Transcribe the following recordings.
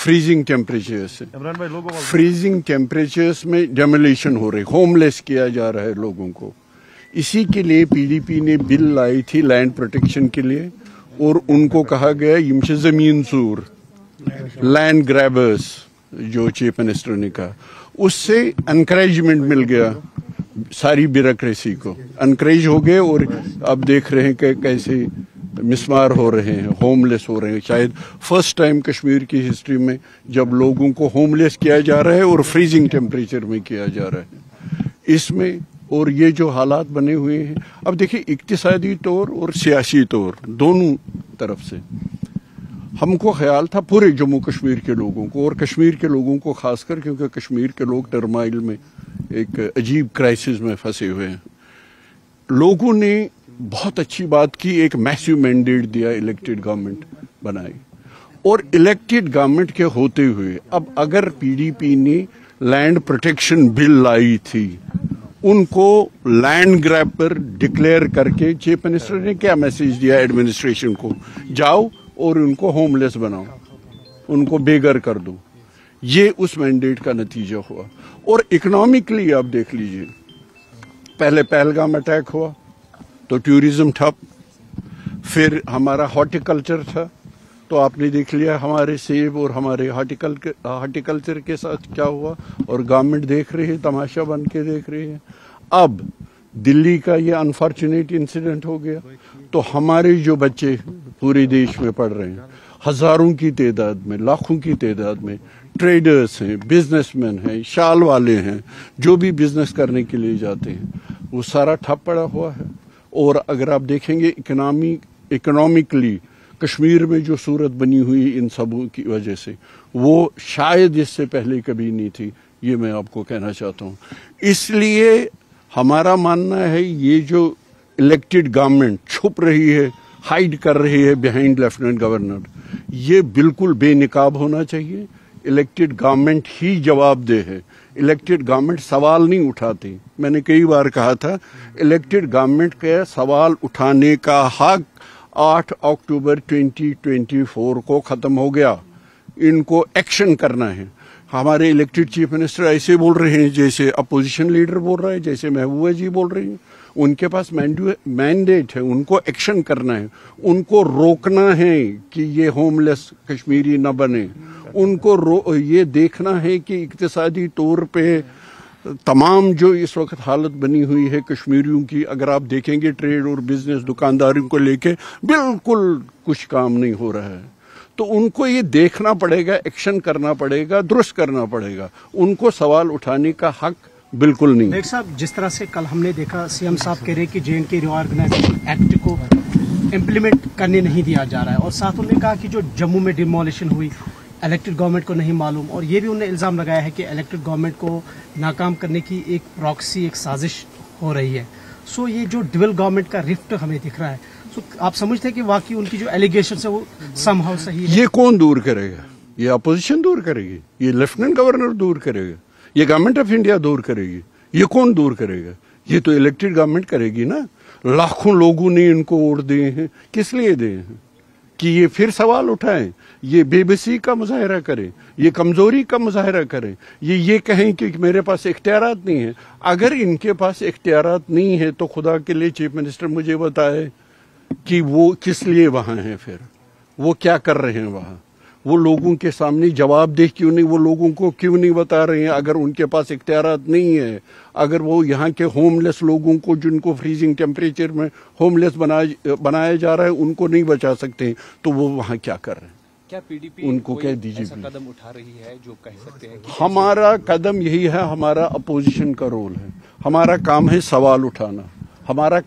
Freezing temperatures freezing temperatures में demolition हो रही, होमलेस किया जा रहा है लोगों को। इसी के लिए पीडीपी ने बिल लाई थी लैंड प्रोटेक्शन के लिए, और उनको कहा गया यम छ जमीन चूर, लैंड ग्रैबर्स, जो चीफ मिनिस्टर ने कहा। उससे एनकरेजमेंट मिल गया सारी ब्यूरोक्रेसी को, एनकरेज हो गए, और अब देख रहे हैं कि कैसे मिसमार हो रहे हैं, होमलेस हो रहे हैं। शायद फर्स्ट टाइम कश्मीर की हिस्ट्री में जब लोगों को होमलेस किया जा रहा है और फ्रीजिंग टेम्परेचर में किया जा रहा है इसमें। और ये जो हालात बने हुए हैं, अब देखिए इक्तिसादी तौर और सियासी तौर दोनों तरफ से हमको ख्याल था पूरे जम्मू कश्मीर के लोगों को, और कश्मीर के लोगों को खासकर, क्योंकि कश्मीर के लोग टर्माइल में एक अजीब क्राइसिस में फंसे हुए हैं। लोगों ने बहुत अच्छी बात की, एक मैसिव मैंडेट दिया, इलेक्टेड गवर्नमेंट बनाई, और इलेक्टेड गवर्नमेंट के होते हुए अब अगर पीडीपी ने लैंड प्रोटेक्शन बिल लाई थी, उनको लैंड ग्रैब पर डिक्लेयर करके चीफ मिनिस्टर ने क्या मैसेज दिया एडमिनिस्ट्रेशन को, जाओ और उनको होमलेस बनाओ, उनको बेघर कर दो। ये उस मैंडेट का नतीजा हुआ। और इकोनॉमिकली आप देख लीजिए, पहले पहलगाम अटैक हुआ तो टूरिज्म ठप, फिर हमारा हॉर्टिकल्चर था तो आपने देख लिया हमारे सेब और हमारे हॉर्टिकल्चर के साथ क्या हुआ, और गवर्नमेंट देख रही है, तमाशा बन के देख रही है। अब दिल्ली का ये अनफॉर्चुनेट इंसिडेंट हो गया, तो हमारे जो बच्चे पूरे देश में पढ़ रहे हैं, हजारों की तादाद में, लाखों की तादाद में ट्रेडर्स हैं, बिजनेसमैन हैं, शाल वाले हैं, जो भी बिजनेस करने के लिए जाते हैं, वो सारा ठप पड़ा हुआ है। और अगर आप देखेंगे इकोनॉमिकली कश्मीर में जो सूरत बनी हुई इन सबों की वजह से, वो शायद इससे पहले कभी नहीं थी, ये मैं आपको कहना चाहता हूँ। इसलिए हमारा मानना है ये जो इलेक्टेड गवर्नमेंट छुप रही है, हाइड कर रही है बिहाइंड लेफ्टिनेंट गवर्नर, ये बिल्कुल बेनिकाब होना चाहिए। इलेक्टेड गवर्नमेंट ही जवाबदेह है, इलेक्टेड गवर्नमेंट सवाल नहीं उठाती। मैंने कई बार कहा था इलेक्टेड गवर्नमेंट के सवाल उठाने का हक 8 अक्टूबर 2024 को खत्म हो गया। इनको एक्शन करना है। हमारे इलेक्टेड चीफ मिनिस्टर ऐसे बोल रहे हैं जैसे अपोजिशन लीडर बोल रहे हैं, जैसे महबूबा जी बोल रही हैं। उनके पास मैंडेट है, उनको एक्शन करना है, उनको रोकना है कि ये होमलेस कश्मीरी न बने, उनको ये देखना है कि इक्तिसादी तौर पे तमाम जो इस वक्त हालत बनी हुई है कश्मीरियों की, अगर आप देखेंगे ट्रेड और बिजनेस दुकानदारों को लेके बिल्कुल कुछ काम नहीं हो रहा है। तो उनको ये देखना पड़ेगा, एक्शन करना पड़ेगा, दुरुस्त करना पड़ेगा। उनको सवाल उठाने का हक बिल्कुल नहीं। डॉक्टर साहब, जिस तरह से कल हमने देखा सीएम साहब कह रहे कि JNK रीऑर्गेनाइजेशन एक्ट को इम्प्लीमेंट करने नहीं दिया जा रहा है, और साथ उन्होंने कहा कि जो जम्मू में डिमोलिशन हुई इलेक्टेड गवर्नमेंट को नहीं मालूम, और ये भी उन्होंने इल्ज़ाम लगाया है कि इलेक्टेड गवर्नमेंट को नाकाम करने की एक प्रॉक्सी, एक साजिश हो रही है। सो ये जो डुअल गवर्नमेंट का रिफ्ट हमें दिख रहा है, सो आप समझते हैं कि वाकई उनकी जो एलिगेशन है वो समहाउ सही है? ये कौन दूर करेगा? ये अपोजिशन दूर करेगी, ये लेफ्टिनेंट गवर्नर दूर करेगा, ये गवर्नमेंट ऑफ इंडिया दूर करेगी, ये कौन दूर करेगा? ये तो इलेक्टेड गवर्नमेंट करेगी ना। लाखों लोगों ने इनको वोट दिए हैं, किस लिए दिए हैं? कि ये फिर सवाल उठाएं, ये बेबसी का मुजाहरा करें, ये कमजोरी का मुजाहरा करें, ये कहें कि मेरे पास इख्तियारात नहीं है। अगर इनके पास इख्तियारात नहीं है तो खुदा के लिए चीफ मिनिस्टर मुझे बताए कि वो किस लिए वहां हैं, फिर वो क्या कर रहे हैं वहां, वो लोगों के सामने जवाबदेह क्यों नहीं, वो लोगों को क्यों नहीं बता रहे हैं? अगर उनके पास इख्तियारात नहीं है, अगर वो यहाँ के होमलेस लोगों को, जिनको फ्रीजिंग टेम्परेचर में होमलेस बनाया जा रहा है, उनको नहीं बचा सकते, तो वो वहाँ क्या कर रहे हैं? क्या पीडीपी उनको कह दीजिए ऐसा कदम उठा रही है जो कह सकते हैं कि हमारा कदम यही है, हमारा अपोजिशन का रोल है, हमारा काम है सवाल उठाना, हमारा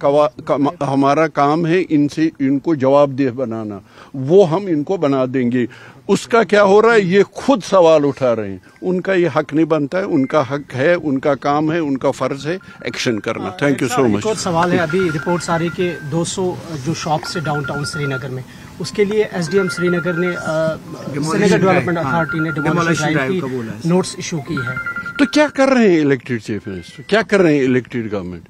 काम है इनको जवाबदेह बनाना, वो हम इनको बना देंगे। उसका क्या हो रहा है? ये खुद सवाल उठा रहे हैं, उनका ये हक नहीं बनता है, उनका हक है, उनका काम है, उनका फर्ज है एक्शन करना। Thank you so much. एक और सवाल है, अभी रिपोर्ट्स आ रही कि 200 जो शॉप्स है डाउनटाउन श्रीनगर में, उसके लिए SDM श्रीनगर ने श्रीनगर डेवलपमेंट अथॉरिटी ने डिमोलिशन ड्राइव की नोट्स इशू की है। तो क्या कर रहे हैं इलेक्टेड चीफ मिनिस्टर, क्या कर रहे हैं इलेक्टेड गवर्नमेंट?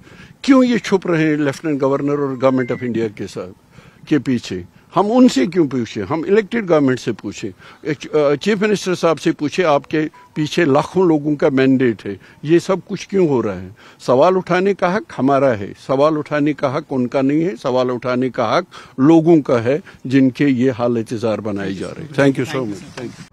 क्यों ये छुप रहे हैं लेफ्टिनेंट गवर्नर और गवर्नमेंट ऑफ इंडिया के साथ के पीछे? हम उनसे क्यों पूछे, हम इलेक्टेड गवर्नमेंट से पूछे, चीफ मिनिस्टर साहब से पूछे, आपके पीछे लाखों लोगों का मैंडेट है, ये सब कुछ क्यों हो रहा है। सवाल उठाने का हक हमारा है, सवाल उठाने का हक उनका नहीं है, सवाल उठाने का हक लोगों का है जिनके ये हाल इंतजार बनाए जा रहे हैं। Thank you so much. Thank you.